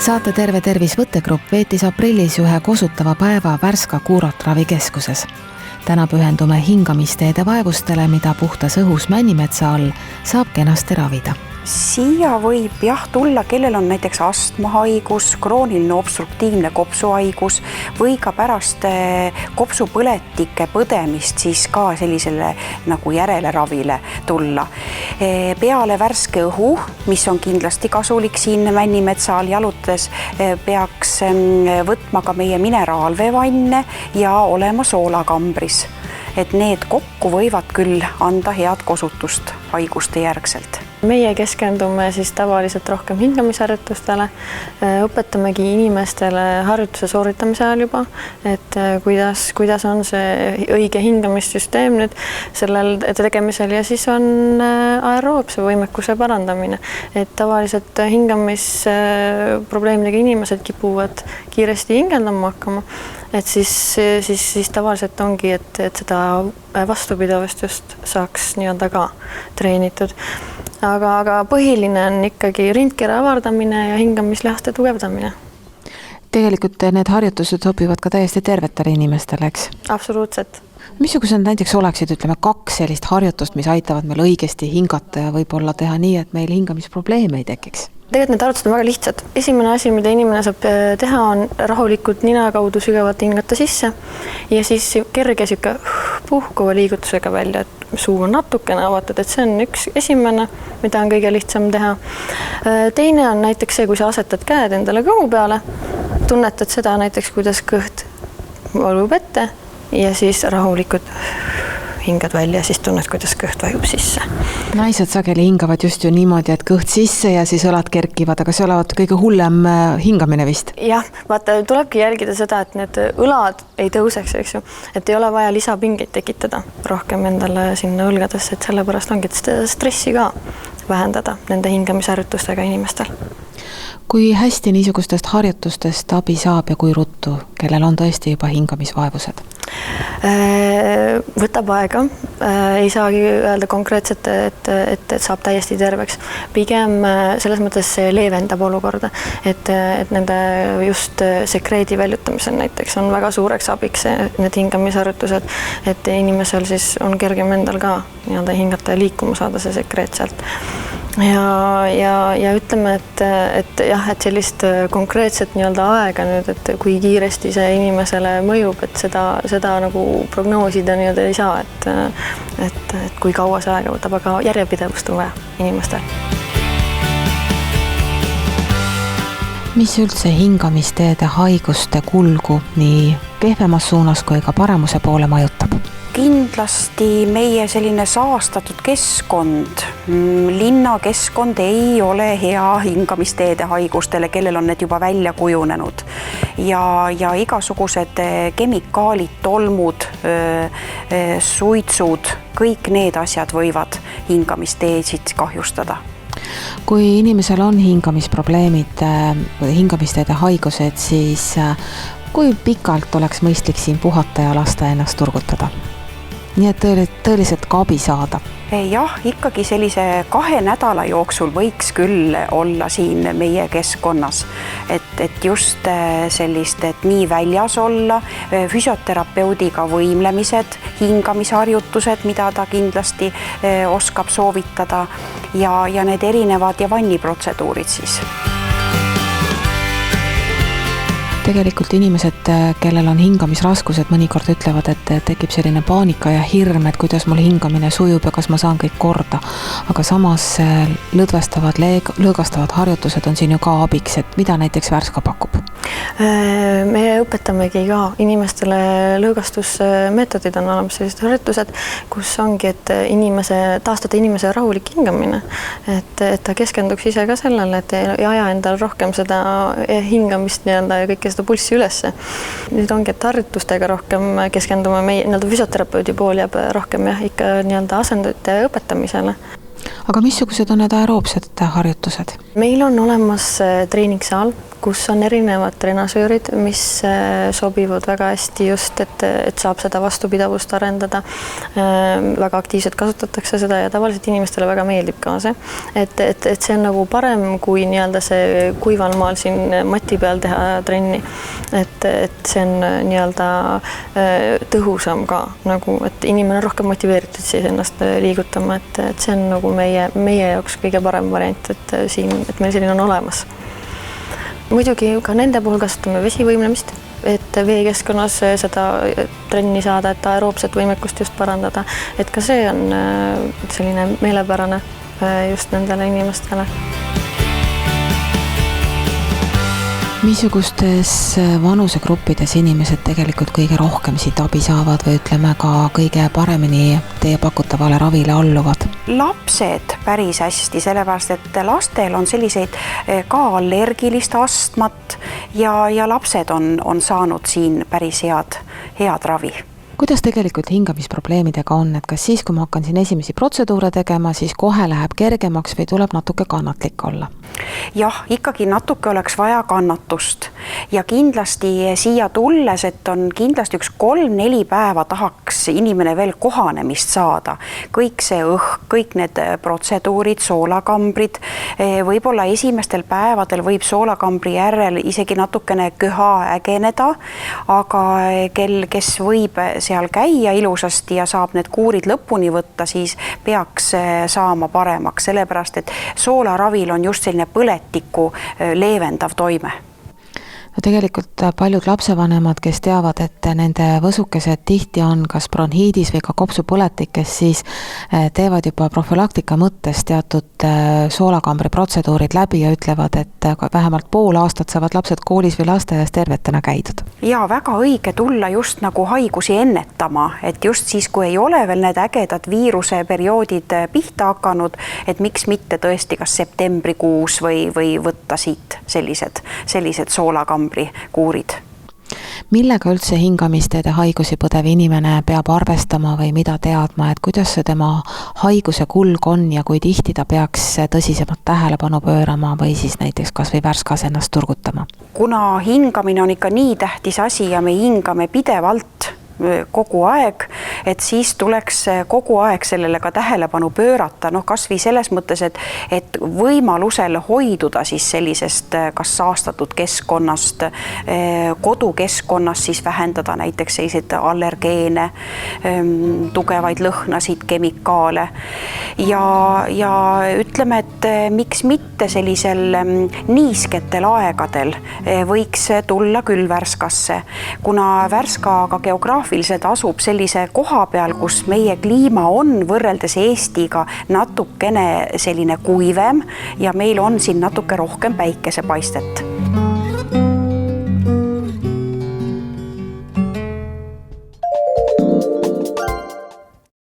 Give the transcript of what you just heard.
Saate Terve tervis võttegrupp veetis aprillis ühe kosutava päeva Värska Kuurot ravikeskuses. Täna pühendume hingamisteede vaevustele, mida puhtas õhus Männimetsa all saab kenasti ravida. Siia võib tulla, kellel on näiteks astmahaigus, krooniline obstruktiivne kopsuhaigus või ka pärast kopsupõletike põdemist siis ka sellisele nagu järeleravile tulla. Peale värske õhu, mis on kindlasti kasulik siin Männimetsa all jalutades, peaks võtma ka meie mineraalveevanne ja olema soolakambris. Et need kokku võivad küll anda head kosutust haiguste järgselt. Meie keskendume siis tavaliselt rohkem hingamisharjutustele, õpetamegi inimestele harjutuse sooritamise ajal juba, et kuidas on see õige hingamissüsteem nüüd sellel tegemisel ja siis on aeroobse võimekuse parandamine. Et tavaliselt hingamisprobleemidega inimesed kipuvad kiiresti hingeldama hakkama, et siis tavaliselt ongi, et seda vastupidavust just saaks nii-öelda ka treenitud. Aga põhiline on ikkagi rindkera avardamine ja hingamislihaste tugevdamine. Tegelikult need harjutused sobivad ka täiesti tervetele inimestele, eks? Absoluutselt. Missugused näiteks oleksid, 2 sellist harjutust, mis aitavad meil õigesti hingata ja võib-olla teha nii, et meil hingamisprobleeme ei tekiks? Tegelikult need harjutused on väga lihtsad. Esimene asi, mida inimene saab teha, on rahulikult nina kaudu sügavalt hingata sisse ja siis kerge puhkuva liigutusega välja, et suu on natukene avatud, et see on üks esimene, mida on kõige lihtsam teha. Teine on näiteks see, kui sa asetad käed endale kõhu peale, tunnetad seda näiteks, kuidas kõht valub ette ja siis rahulikult hingad välja ja siis tunned, kuidas kõht vajub sisse. Naised sageli hingavad just ju niimoodi, et kõht sisse ja siis õlad kerkivad, aga see olevat kõige hullem hingamine vist. Jah, vaata, tulebki jälgida seda, et need õlad ei tõuseks, eks ju, et ei ole vaja lisapingeid tekitada rohkem endale sinna õlgadesse, et sellepärast ongi, et stressi ka vähendada nende hingamisharjutustega inimestel. Kui hästi niisugustest harjutustest abi saab ja kui ruttu, kellel on tõesti juba hingamisvaevused? Võtab aega, ei saagi öelda konkreetselt, et saab täiesti terveks. Pigem selles mõttes see leevendab olukorda, et nende just sekreedi väljutamisel näiteks on väga suureks abiks need hingamisharjutused, et inimesel siis on kergem endal ka nii-öelda hingata ja liikuma saada see sekreet sealt. Ja ütleme, et sellist konkreetset nii-öelda aega nüüd, et kui kiiresti see inimesele mõjub, et seda nagu prognoosida nii-öelda ei saa, et kui kaua see aega võtab, aga järjepidevust on vaja inimestel. Mis üldse hingamisteede haiguste kulgu nii kehvemas suunas kui ka paremuse poole majutab? Kindlasti meie selline saastatud keskkond, linnakeskkond ei ole hea hingamisteede haigustele, kellel on need juba välja kujunenud. Ja igasugused kemikaalid, tolmud, suitsud, kõik need asjad võivad hingamisteesid kahjustada. Kui inimesel on hingamisprobleemid, hingamisteede haigused, siis kui pikalt oleks mõistlik siin puhata ja lasta ennast turgutada? Nii et tõeliselt ka abi saada? Jah, ikkagi sellise 2 nädala jooksul võiks küll olla siin meie keskkonnas, et just sellist, et nii väljas olla, füsioterapeudiga võimlemised, hingamisharjutused, mida ta kindlasti oskab soovitada ja need erinevad ja vanniprotseduurid siis. Tegelikult inimesed, kellel on hingamisraskused, mõnikord ütlevad, et tekib selline paanika ja hirm, et kuidas mul hingamine sujub ja kas ma saan kõik korda. Aga samas lõõgastavad harjutused on siin ju ka abiks, et mida näiteks Värska pakub? Me õpetamegi ka inimestele lõõgastusmeetodid on olemas sellised harjutused, kus ongi, et taastada inimese rahulik hingamine, et ta keskenduks ise ka sellele, et ei aja endal rohkem seda hingamist nii-öelda ja kõike seda pulssi ülesse. Nüüd ongi, et harjutustega rohkem keskendume meie nii-öelda füsioterapeudi pool jääb rohkem ikka nii-öelda asendajate õpetamisele. aga missugused on need aeroobsed harjutused? Meil on olemas treeningsaal, kus on erinevad trenasöörid, mis sobivad väga hästi just, et saab seda vastupidavust arendada. Väga aktiivselt kasutatakse seda ja tavaliselt inimestele väga meeldib ka see. Et see on nagu parem kui nii-öelda see kuival maal siin mati peal teha trenni. Et see on nii-öelda tõhusam ka, nagu, et inimene on rohkem motiveeritud siis ennast liigutama, et see on nagu meie jaoks kõige parem variant, et meil selline on olemas. Muidugi ka nende puhul kasutame vesivõimlemist, et veekeskkonnas seda trenni saada, et aeroobset võimekust just parandada, et ka see on selline meelepärane just nendele inimestele. Missugustes vanusegruppides inimesed tegelikult kõige rohkem siit abi saavad või ütleme ka kõige paremini teie pakutavale ravile alluvad? Lapsed päris hästi, sellepärast et lastel on selliseid ka allergilist astmat ja lapsed on saanud siin päris head ravi. Kuidas tegelikult hingamisprobleemidega on, et kas siis, kui ma hakkan siin esimesi protseduure tegema, siis kohe läheb kergemaks või tuleb natuke kannatlik olla? Jah, ikkagi natuke oleks vaja kannatust ja kindlasti siia tulles, et on kindlasti 3-4 päeva tahaks inimene veel kohanemist saada. Kõik see kõik need protseduurid, soolakambrid, võib-olla esimestel päevadel võib soolakambri järel isegi natukene köha ägeneda, aga kes võib seal käia ilusasti ja saab need kuurid lõpuni võtta, siis peaks saama paremaks, sellepärast et soolaravil on just selline põletikku leevendav toime. No tegelikult paljud lapsevanemad, kes teavad, et nende võsukesed tihti on kas bronhiidis või ka kopsupõletikes, siis teevad juba profülaktika mõttes teatud soolakambri protseduurid läbi ja ütlevad, et vähemalt pool aastat saavad lapsed koolis või lasteaias tervetena käidud. Ja väga õige tulla just nagu haigusi ennetama, et just siis, kui ei ole veel need ägedad viiruseperioodid pihta hakanud, et miks mitte tõesti kas septembrikuus või võtta siit sellised soolakambri kuurid. Millega üldse hingamisteede haigusi põdev inimene peab arvestama või mida teadma, et kuidas see tema haiguse kulg on ja kui tihti ta peaks tõsisemat tähelepanu pöörama või siis näiteks kas või värskas ennast turgutama? Kuna hingamine on ikka nii tähtis asi ja me hingame pidevalt kogu aeg, et siis tuleks kogu aeg sellele ka tähelepanu pöörata, kas või selles mõttes, et võimalusel hoiduda siis sellisest kas saastatud keskkonnast, kodukeskkonnast siis vähendada näiteks selliseid allergeene, tugevaid lõhnasid, kemikaale ja ütleme, et miks mitte sellisel niisketel aegadel võiks tulla küll Värskasse, kuna Värska ka geograafiliselt asub sellise koha peal, kus meie kliima on võrreldes Eestiga natukene selline kuivem ja meil on siin natuke rohkem päikesepaistet.